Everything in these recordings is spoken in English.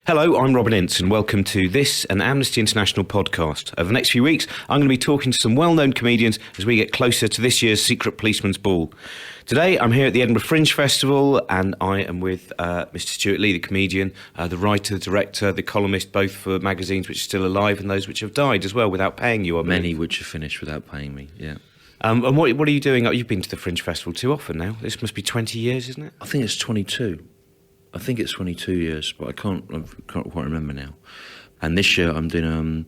Hello, I'm Robin Ince and welcome to this, an Amnesty International podcast. Over the next few weeks, I'm going to be talking to some well-known comedians as we get closer to this year's Secret Policeman's Ball. Today, I'm here at the Edinburgh Fringe Festival and I am with Mr. Stewart Lee, the comedian, the writer, the director, the columnist, both for magazines which are still alive and those which have died as well without paying you. Many which have finished without paying me, yeah. And what are you doing? You've been to the Fringe Festival too often now. This must be 20 years, isn't it? I think it's 22. I think it's 22 years, but I can't quite remember now. And this year I'm doing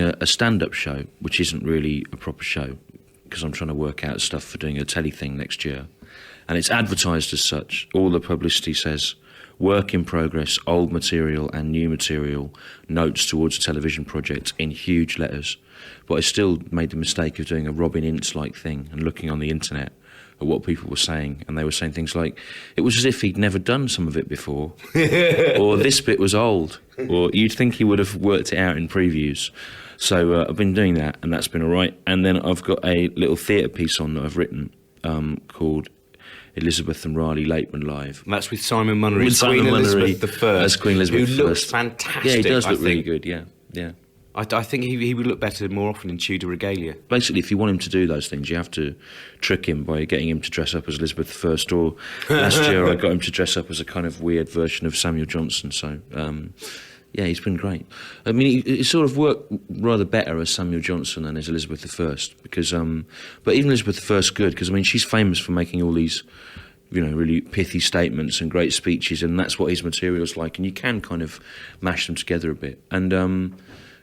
a stand-up show, which isn't really a proper show, because I'm trying to work out stuff for doing a telly thing next year. And it's advertised as such. All the publicity says, work in progress, old material and new material, notes towards a television project in huge letters. But I still made the mistake of doing a Robin Ince-like thing and looking on the internet at what people were saying, and they were saying things like, it was as if he'd never done some of it before, or this bit was old, or you'd think he would have worked it out in previews. So I've been doing that, and that's been all right. And then I've got a little theatre piece on that I've written called Elizabeth and Riley Lateman Live. And that's with Simon Munnery, With Simon Munnery Elizabeth I, as Queen Elizabeth who I. looks fantastic. Yeah, he does look really good, yeah. I think he would look better more often in Tudor regalia. Basically, if you want him to do those things, you have to trick him by getting him to dress up as Elizabeth I. Or last year, I got him to dress up as a kind of weird version of Samuel Johnson. So, yeah, he's been great. I mean, he sort of worked rather better as Samuel Johnson than as Elizabeth I, because, but even Elizabeth I is good, because, I mean, she's famous for making all these, really pithy statements and great speeches, and that's what his material's like, and you can kind of mash them together a bit. And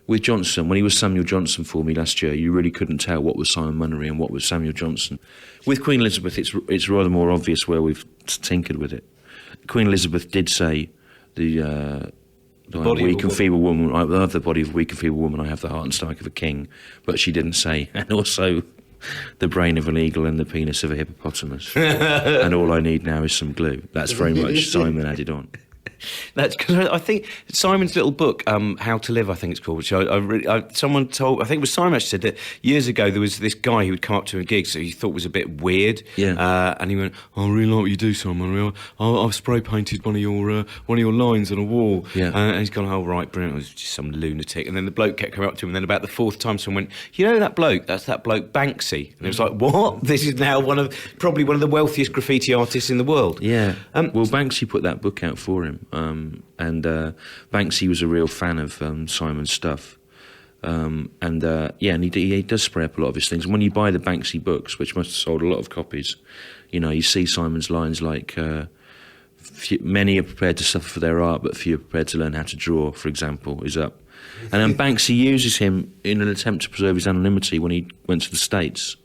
with Johnson, when he was Samuel Johnson for me last year, you really couldn't tell what was Simon Munnery and what was Samuel Johnson. With Queen Elizabeth, it's rather more obvious where we've tinkered with it. Queen Elizabeth did say, the weak and feeble woman, I have the body of a weak and feeble woman, I have the heart and stomach of a king, but she didn't say, and also the brain of an eagle and the penis of a hippopotamus. And all I need now is some glue. That's very much Simon added on. That's because I think Simon's little book, How to Live, I think it's called, which someone told, I think it was Simon actually said that years ago there was this guy who would come up to a gig that he thought was a bit weird. Yeah. And he went, I really like what you do, Simon. I've spray painted one of your lines on a wall. Yeah. And he's gone, oh, right, brilliant. It was just some lunatic. And then the bloke kept coming up to him. And then about the fourth time, someone went, you know that bloke? That's that bloke Banksy. And it was like, what? This is now probably one of the wealthiest graffiti artists in the world. Yeah. Well, Banksy put that book out for him. And Banksy was a real fan of Simon's stuff. And he does spray up a lot of his things. And when you buy the Banksy books, which must have sold a lot of copies, you see Simon's lines like, many are prepared to suffer for their art, but few are prepared to learn how to draw, for example, is up. And then Banksy uses him in an attempt to preserve his anonymity when he went to the States.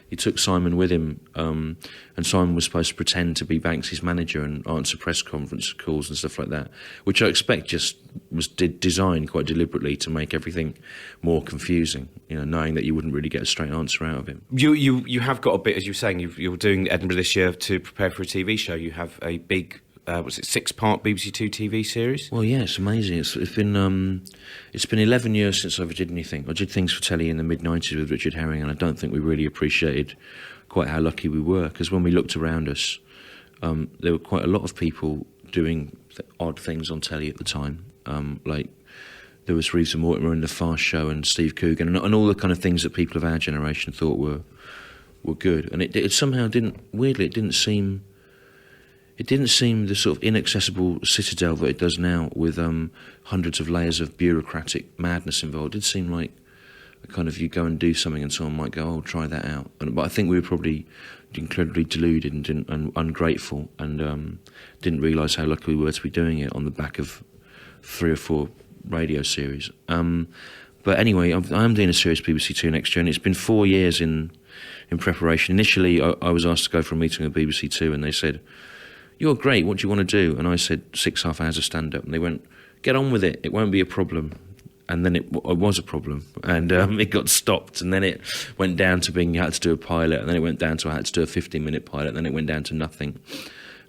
He took Simon with him, and Simon was supposed to pretend to be Banksy's manager and answer press conference calls and stuff like that, which I expect just was designed quite deliberately to make everything more confusing, knowing that you wouldn't really get a straight answer out of him. You have got a bit, as you were saying, you're doing Edinburgh this year to prepare for a TV show. You have a big, 6-part BBC Two TV series? Well, yeah, it's amazing. It's been 11 years since I ever did anything. I did things for telly in the mid-90s with Richard Herring, and I don't think we really appreciated quite how lucky we were, because when we looked around us, there were quite a lot of people doing odd things on telly at the time. Like there was Reeves and Mortimer in The Fast Show and Steve Coogan and all the kind of things that people of our generation thought were good. And it somehow didn't seem the sort of inaccessible citadel that it does now, with hundreds of layers of bureaucratic madness involved. It did seem like a kind of, you go and do something and someone might go, oh, try that out. But I think we were probably incredibly deluded and ungrateful, and didn't realise how lucky we were to be doing it on the back of 3 or 4 radio series. But anyway, I am doing a series BBC Two next year, and it's been 4 years in preparation. Initially, I was asked to go for a meeting at BBC Two, and they said, you're great, what do you want to do? And I said 6.5 hours of stand-up. And they went, get on with it, it won't be a problem. And then it was a problem. And it got stopped. And then it went down to being, you had to do a pilot. And then it went down to, I had to do a 15-minute pilot. And then it went down to nothing.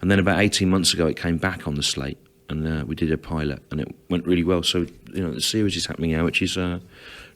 And then about 18 months ago, it came back on the slate. And we did a pilot. And it went really well. So, the series is happening now, which is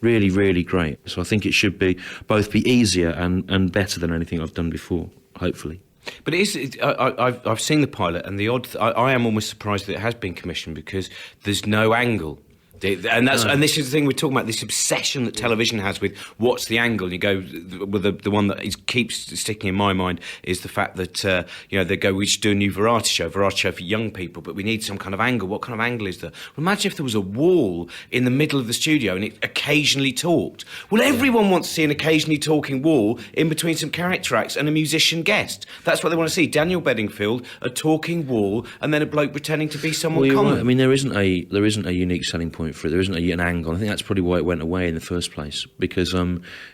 really, really great. So I think it should both be easier and better than anything I've done before, hopefully. But I've seen the pilot, and I am almost surprised that it has been commissioned because there's no angle. And this is the thing we're talking about, this obsession that television has with what's the angle. You go with the one that keeps sticking in my mind is the fact that they go, we should do a new variety show for young people, but we need some kind of angle. What kind of angle is there? Well, imagine if there was a wall in the middle of the studio and it occasionally talked. Well, everyone wants to see an occasionally talking wall in between some character acts and a musician guest. That's what they want to see. Daniel Bedingfield, a talking wall, and then a bloke pretending to be someone common. Right. I mean, there isn't a unique selling point for it. There isn't an angle. I think that's probably why it went away in the first place, because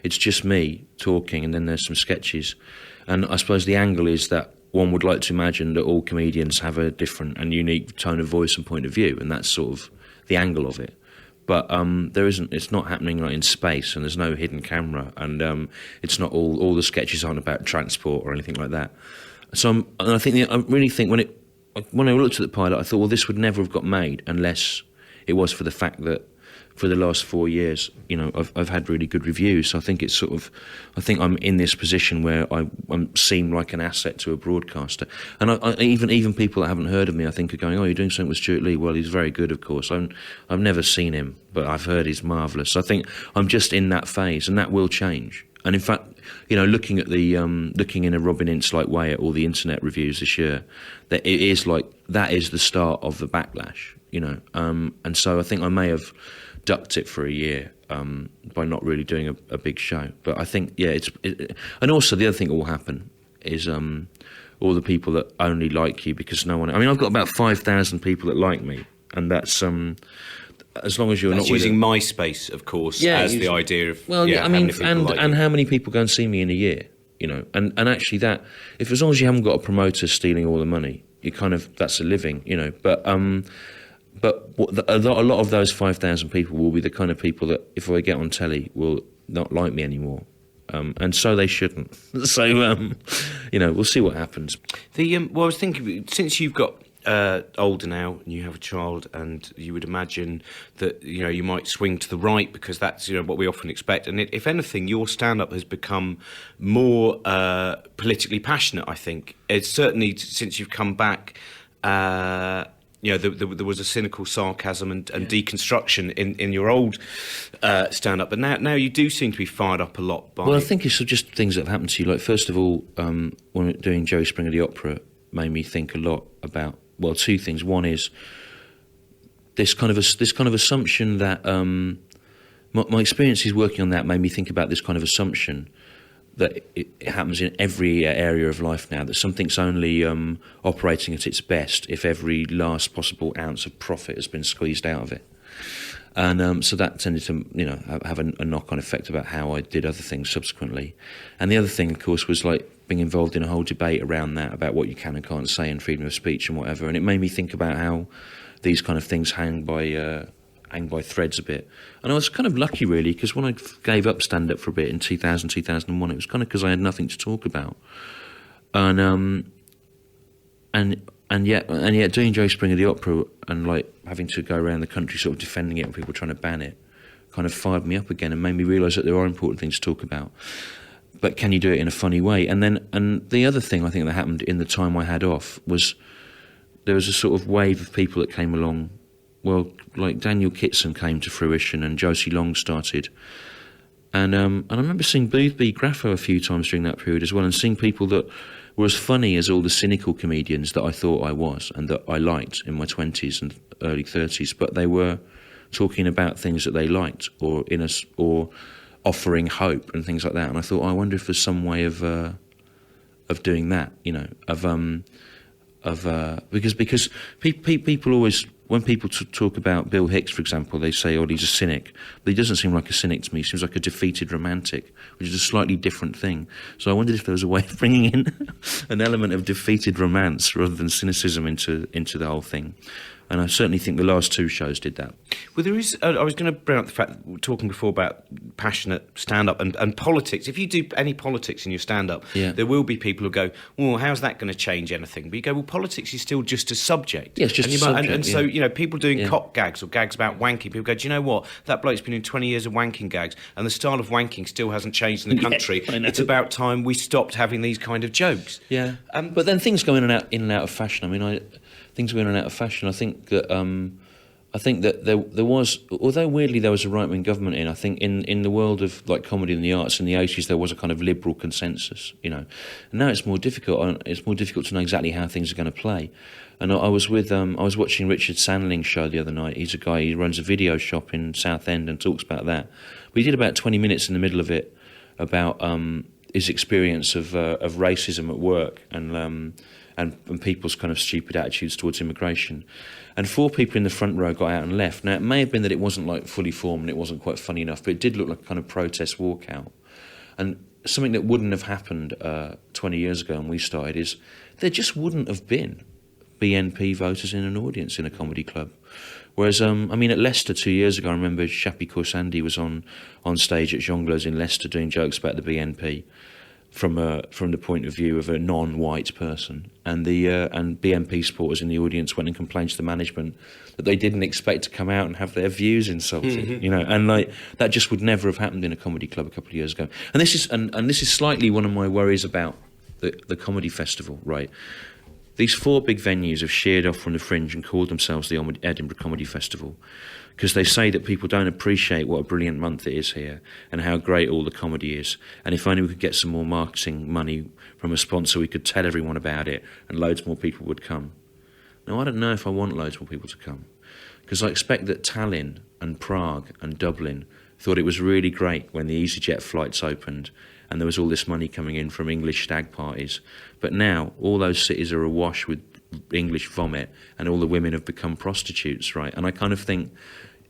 it's just me talking and then there's some sketches. And I suppose the angle is that one would like to imagine that all comedians have a different and unique tone of voice and point of view, and that's sort of the angle of it. But there isn't. It's not happening like in space, and there's no hidden camera, and it's not all the sketches aren't about transport or anything like that. So I really think when I looked at the pilot, I thought, well, this would never have got made unless it was for the fact that for the last 4 years, I've had really good reviews. So I think I think I'm in this position where I seem like an asset to a broadcaster. And even people that haven't heard of me, I think are going, oh, you're doing something with Stewart Lee. Well, he's very good, of course. I've never seen him, but I've heard he's marvellous. So I think I'm just in that phase, and that will change. And in fact, looking at looking in a Robin Ince-like way at all the internet reviews this year, that it is like that is the start of the backlash. And so I think I may have ducked it for a year by not really doing a big show. But I think, and also the other thing that will happen is all the people that only like you because no one. I mean, I've got about 5,000 people that like me, and that's as long as you're not using MySpace, of course, as the idea of and how many people go and see me in a year, and actually that if as long as you haven't got a promoter stealing all the money, you that's a living, But a lot of those 5,000 people will be the kind of people that, if I get on telly, will not like me anymore, and so they shouldn't. So we'll see what happens. I was thinking, since you've got older now and you have a child, and you would imagine that you might swing to the right because that's what we often expect. And if anything, your stand-up has become more politically passionate. I think it's certainly since you've come back. There was a cynical sarcasm and deconstruction in your old stand-up, but now you do seem to be fired up a lot by... Well, I think it's just things that have happened to you. Like, first of all, when doing Jerry Springer the Opera made me think a lot about, well, two things. One is this kind of assumption that... my experiences working on that made me think about this kind of assumption that it happens in every area of life now, that something's only operating at its best if every last possible ounce of profit has been squeezed out of it. And so that tended to have a knock-on effect about how I did other things subsequently. And the other thing, of course, was like being involved in a whole debate around that, about what you can and can't say and freedom of speech and whatever. And it made me think about how these kind of things hang by threads a bit. And I was kind of lucky, really, because when I gave up stand-up for a bit in 2000, 2001, it was kind of because I had nothing to talk about. And yet doing Jerry Springer the Opera and like having to go around the country sort of defending it and people trying to ban it kind of fired me up again and made me realise that there are important things to talk about. But can you do it in a funny way? And the other thing I think that happened in the time I had off was there was a sort of wave of people that came along. Well, like Daniel Kitson came to fruition and Josie Long started. And I remember seeing Boothby Graffo a few times during that period as well, and seeing people that were as funny as all the cynical comedians that I thought I was and that I liked in my 20s and early 30s, but they were talking about things that they liked or offering hope and things like that. And I thought, I wonder if there's some way of doing that, because people always, when people talk about Bill Hicks, for example, they say, oh, he's a cynic. But he doesn't seem like a cynic to me. He seems like a defeated romantic, which is a slightly different thing. So I wondered if there was a way of bringing in an element of defeated romance rather than cynicism into the whole thing. And I certainly think the last 2 shows did that. Well, there is. I was going to bring up the fact that we were talking before about passionate stand-up and politics. If you do any politics in your stand-up, there will be people who go, "Well, how's that going to change anything?" But you go, "Well, politics is still just a subject." Yeah, it's just a subject. And so, people doing cock gags or gags about wanking, people go, "Do you know what? That bloke's been in 20 years of wanking gags, and the style of wanking still hasn't changed in the country. It's about time we stopped having these kind of jokes." Yeah, but then things go in and out of fashion. I mean, things go in and out of fashion. I think that there was, although weirdly there was a right-wing government in, I think in the world of like comedy and the arts in the 80s there was a kind of liberal consensus, And now it's more difficult. It's more difficult to know exactly how things are going to play. And I was watching Richard Sandling's show the other night. He's a guy, he runs a video shop in Southend and talks about that. But he did about 20 minutes in the middle of it about his experience of racism at work and people's kind of stupid attitudes towards immigration. And 4 people in the front row got out and left. Now, it may have been that it wasn't like fully formed and it wasn't quite funny enough, but it did look like a kind of protest walkout. And something that wouldn't have happened 20 years ago when we started is there just wouldn't have been BNP voters in an audience in a comedy club. Whereas, at Leicester 2 years ago, I remember Shappy Khorsandi was on stage at Jongleurs in Leicester doing jokes about the BNP. From the point of view of a non-white person, and BNP supporters in the audience went and complained to the management that they didn't expect to come out and have their views insulted, and like that just would never have happened in a comedy club a couple of years ago. And this is slightly one of my worries about the comedy festival, right? These 4 big venues have sheared off from the Fringe and called themselves the Edinburgh Comedy Festival, because they say that people don't appreciate what a brilliant month it is here and how great all the comedy is. And if only we could get some more marketing money from a sponsor, we could tell everyone about it and loads more people would come. Now, I don't know if I want loads more people to come, because I expect that Tallinn and Prague and Dublin thought it was really great when the EasyJet flights opened and there was all this money coming in from English stag parties. But now all those cities are awash with English vomit and all the women have become prostitutes, right? And I kind of think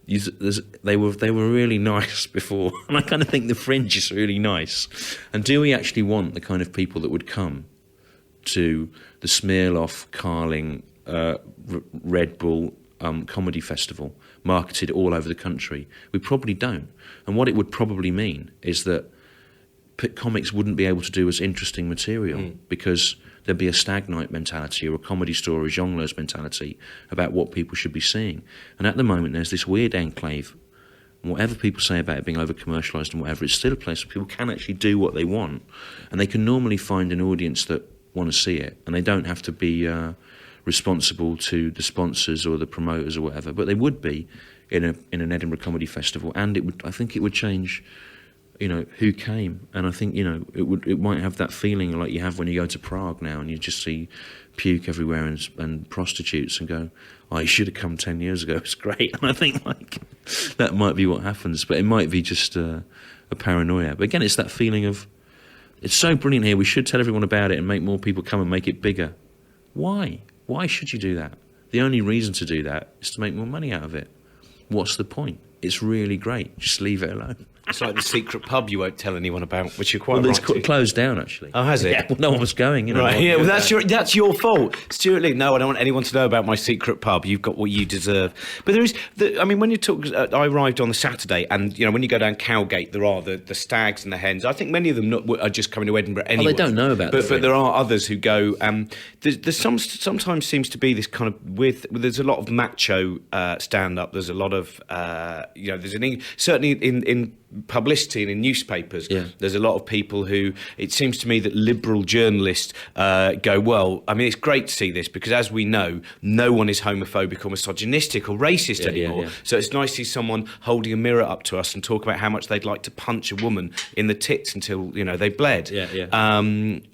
they were really nice before, and I kind of think the Fringe is really nice. And do we actually want the kind of people that would come to the Smirnoff, Carling, Red Bull comedy festival marketed all over the country? We probably don't. And what it would probably mean is that comics wouldn't be able to do as interesting material because there'd be a stag night mentality or a comedy store or a Jongleurs mentality about what people should be seeing. And at the moment there's this weird enclave, and whatever people say about it being over-commercialised and whatever, it's still a place where people can actually do what they want, and they can normally find an audience that want to see it, and they don't have to be responsible to the sponsors or the promoters or whatever, but they would be in an Edinburgh Comedy Festival, and I think it would change who came. And I think it might have that feeling like you have when you go to Prague now and you just see puke everywhere and prostitutes and go, "Oh, you should have come 10 years ago, it's great." And I think like that might be what happens, but it might be just a paranoia. But again, it's that feeling of, it's so brilliant here, we should tell everyone about it and make more people come and make it bigger. Why should you do that? The only reason to do that is to make more money out of it. What's the point? It's really great, just leave it alone. It's like the secret pub you won't tell anyone about, which you're quite right. It's closed down, actually. Oh, has it? Yeah, well, no one was going. Right, yeah, well, that's your fault. Stuart Lee, no, I don't want anyone to know about my secret pub. You've got what you deserve. But there is, when you talk, I arrived on the Saturday, and, when you go down Cowgate, there are the stags and the hens. I think many of them are just coming to Edinburgh anyway. Oh, they don't know about But there are others who go, there's sometimes seems to be this kind of there's a lot of macho stand-up. There's a lot of, certainly in publicity and in newspapers, there's a lot of people who, it seems to me that liberal journalists go, well, it's great to see this because, as we know, no one is homophobic or misogynistic or racist anymore. So it's nice to see someone holding a mirror up to us and talk about how much they'd like to punch a woman in the tits until they bled. But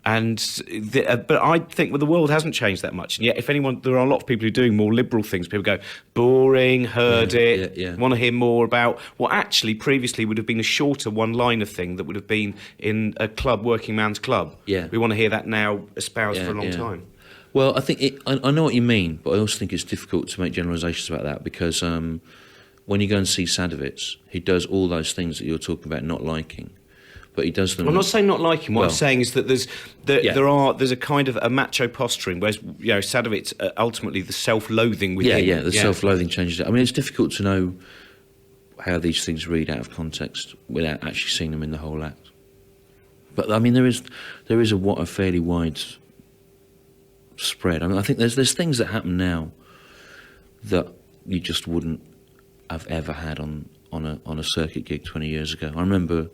I think the world hasn't changed that much, and yet there are a lot of people who are doing more liberal things. People go, boring, heard it, want to hear more about what actually previously would have been a shorter one-liner thing that would have been in a club, working man's club. We want to hear that now espoused for a long time. Well, I think I know what you mean, but I also think it's difficult to make generalisations about that because when you go and see Sadovitz, he does all those things that you're talking about not liking, but he does them. I'm not saying not like him. What I'm saying is that there's a kind of a macho posturing, whereas Sadovitz ultimately the self-loathing within. The self-loathing changes it. I mean, it's difficult to know how these things read out of context without actually seeing them in the whole act. But I mean, there is a fairly wide spread. I mean, I think there's things that happen now that you just wouldn't have ever had on a circuit gig 20 years ago. I remember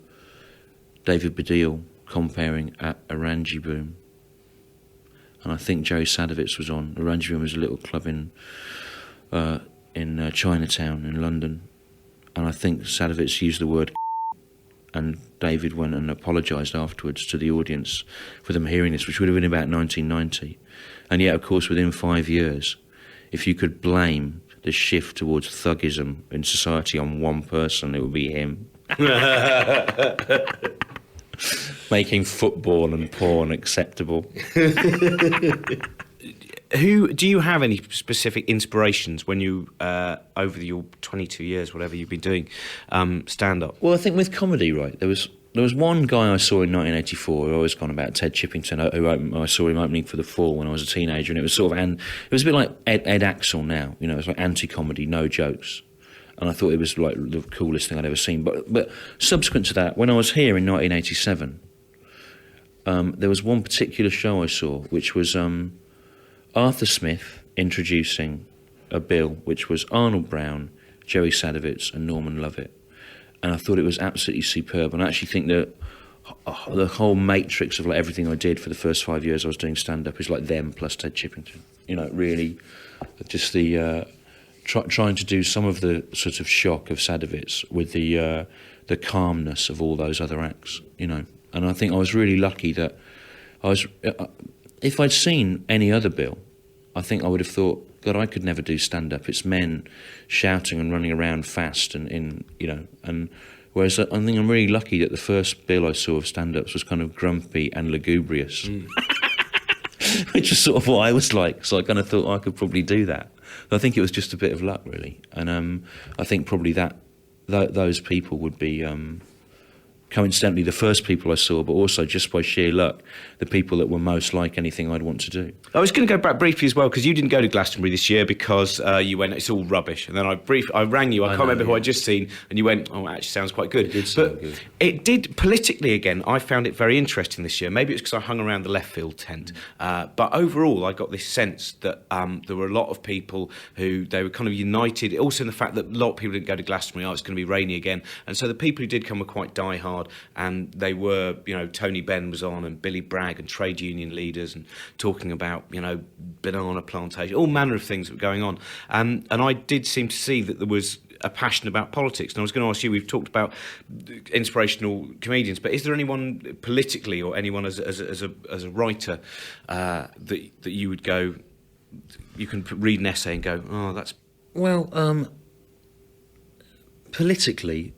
David Baddiel comparing at Orangi Boom, and I think Jerry Sadovitz was on. Orangi Boom was a little club in Chinatown in London, and I think Sadovitz used the word and David went and apologised afterwards to the audience for them hearing this, which would have been about 1990. And yet, of course, within 5 years, if you could blame the shift towards thuggism in society on one person, it would be him. Making football and porn acceptable. Who do you have any specific inspirations when you over your 22 years, whatever you've been doing, stand up? Well, I think with comedy, right, there was one guy I saw in 1984 who always gone about, Ted Chippington, who I saw him opening for the Fall when I was a teenager, and it was sort of it was a bit like Ed Axel now, you know, it was like anti-comedy, no jokes. And I thought it was like the coolest thing I'd ever seen. But subsequent to that, when I was here in 1987, there was one particular show I saw, which was Arthur Smith introducing a bill which was Arnold Brown, Jerry Sadovitz and Norman Lovett. And I thought it was absolutely superb. And I actually think that the whole matrix of like everything I did for the first 5 years I was doing stand-up is like them plus Ted Chippington. You know, really just the trying to do some of the sort of shock of Sadovitz with the calmness of all those other acts, you know. And I think I was really lucky that if I'd seen any other bill, I think I would have thought, God, I could never do stand-up. It's men shouting and running around fast and whereas I think I'm really lucky that the first bill I saw of stand-ups was kind of grumpy and lugubrious, which is sort of what I was like. So I kind of thought I could probably do that. But I think it was just a bit of luck, really. And I think probably those people would be coincidentally the first people I saw, but also just by sheer luck, the people that were most like anything I'd want to do. I was going to go back briefly as well, because you didn't go to Glastonbury this year because you went, it's all rubbish. And then I rang you, I can't remember who I'd just seen, and you went, oh, it actually sounds quite good. It did sound good. It did, politically again, I found it very interesting this year. Maybe it's because I hung around the left field tent. But overall, I got this sense that there were a lot of people who, they were kind of united, also in the fact that a lot of people didn't go to Glastonbury, it's going to be rainy again. And so the people who did come were quite diehard, and they were, you know, Tony Benn was on, and Billy Bragg, and trade union leaders, and talking about, you know, banana plantation, all manner of things that were going on. And I did seem to see that there was a passion about politics. And I was going to ask you, we've talked about inspirational comedians, but is there anyone politically, or anyone as a writer that you would go, you can read an essay and go, oh, that's... Well, politically,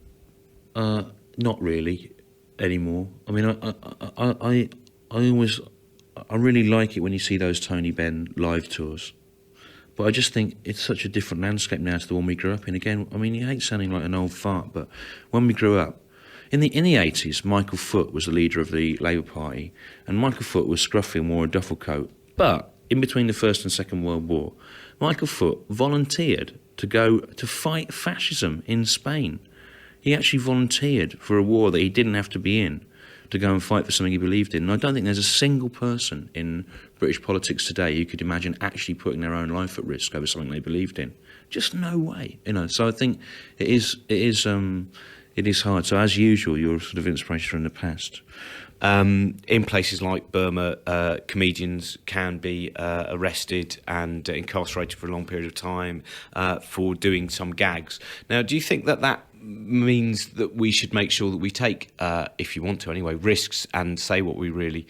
not really anymore. I mean, I really like it when you see those Tony Benn live tours, but I just think it's such a different landscape now to the one we grew up in. Again, I mean, you hate sounding like an old fart, but when we grew up in the 80s, Michael Foot was the leader of the Labour Party, and Michael Foot was scruffy and wore a duffel coat. But in between the First and Second World War, Michael Foot volunteered to go to fight fascism in Spain. He actually volunteered for a war that he didn't have to be in to go and fight for something he believed in. And I don't think there's a single person in British politics today who could imagine actually putting their own life at risk over something they believed in. Just no way, you know. So I think it is hard. So as usual, you're sort of inspiration from the past. In places like Burma, comedians can be arrested and incarcerated for a long period of time for doing some gags. Now, do you think that means that we should make sure that we take, if you want to anyway, risks and say what we really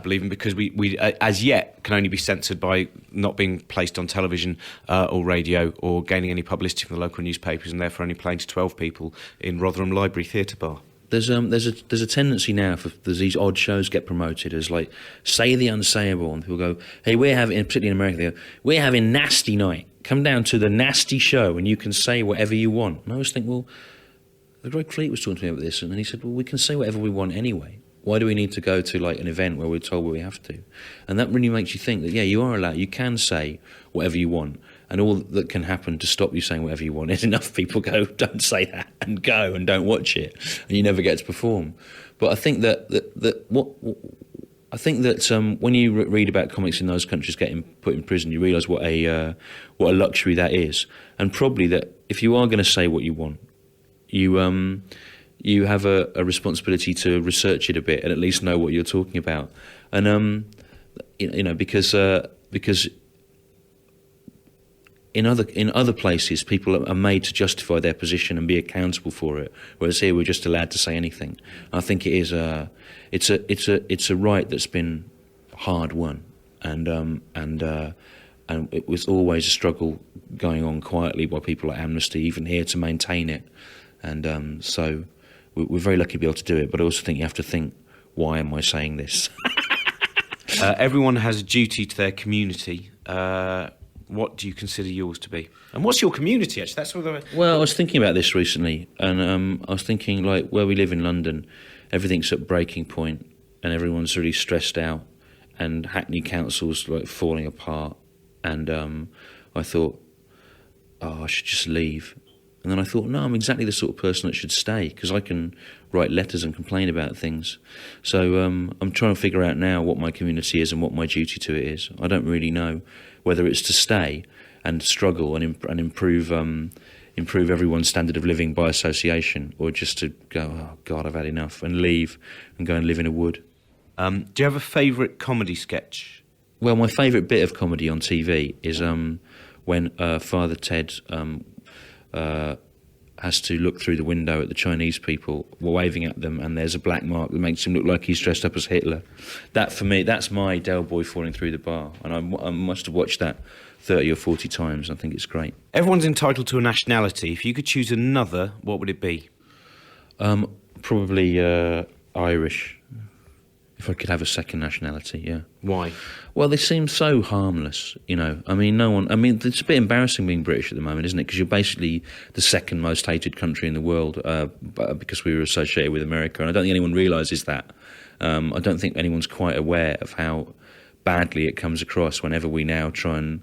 believe in, because we as yet can only be censored by not being placed on television or radio or gaining any publicity from the local newspapers, and therefore only playing to 12 people in Rotherham Library Theatre Bar? There's a tendency now for these odd shows get promoted as like say the unsayable, and people go, hey, we're having, particularly in America, they go, we're having nasty night. Come down to the nasty show and you can say whatever you want. And I always think, well, Greg Fleet was talking to me about this, and he said, well, we can say whatever we want anyway. Why do we need to go to like an event where we're told what we have to? And that really makes you think that, yeah, you are allowed, you can say whatever you want, and all that can happen to stop you saying whatever you want is enough people go, don't say that, and go and don't watch it, and you never get to perform. But I think that when you read about comics in those countries getting put in prison, you realise what a luxury that is, and probably that if you are going to say what you want, you have a responsibility to research it a bit and at least know what you're talking about, and because in other places people are made to justify their position and be accountable for it, whereas here we're just allowed to say anything. I think it is it's a right that's been hard won, and it was always a struggle going on quietly by people like Amnesty, even here, to maintain it. And so we're very lucky to be able to do it, but I also think you have to think, why am I saying this? Everyone has a duty to their community. What do you consider yours to be? And what's your community, actually? That's what Well, I was thinking about this recently, and I was thinking, like, where we live in London, everything's at breaking point, and everyone's really stressed out, and Hackney Council's like falling apart, and I thought, I should just leave. And then I thought, no, I'm exactly the sort of person that should stay, because I can write letters and complain about things. So I'm trying to figure out now what my community is and what my duty to it is. I don't really know whether it's to stay and struggle and improve everyone's standard of living by association, or just to go, oh God, I've had enough, and leave and go and live in a wood. Do you have a favourite comedy sketch? Well, my favourite bit of comedy on TV is when Father Ted has to look through the window at the Chinese people waving at them, and there's a black mark that makes him look like he's dressed up as Hitler. That, for me, that's my Del Boy falling through the bar, and I must have watched that 30 or 40 times. I think it's great. Everyone's entitled to a nationality. If you could choose another, what would it be? Probably Irish. If I could have a second nationality, yeah. Why? Well, they seem so harmless, you know. I mean, it's a bit embarrassing being British at the moment, isn't it? Because you're basically the second most hated country in the world, because we were associated with America. And I don't think anyone realises that. I don't think anyone's quite aware of how badly it comes across whenever we now try and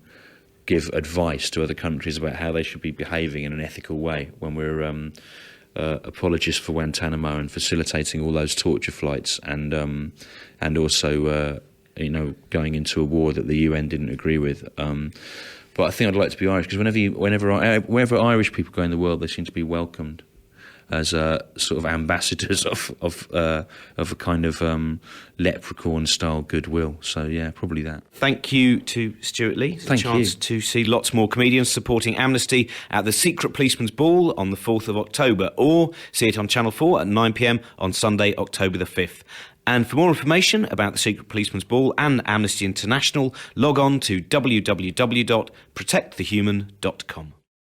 give advice to other countries about how they should be behaving in an ethical way, when we're apologists for Guantanamo and facilitating all those torture flights, and also going into a war that the UN didn't agree with. But I think I'd like to be Irish, because wherever Irish people go in the world, they seem to be welcomed as sort of ambassadors of a kind of leprechaun-style goodwill. So, yeah, probably that. Thank you to Stewart Lee. Thank you. A chance to see lots more comedians supporting Amnesty at the Secret Policeman's Ball on the 4th of October, or see it on Channel 4 at 9 p.m. on Sunday, October the 5th. And for more information about the Secret Policeman's Ball and Amnesty International, log on to www.protectthehuman.com.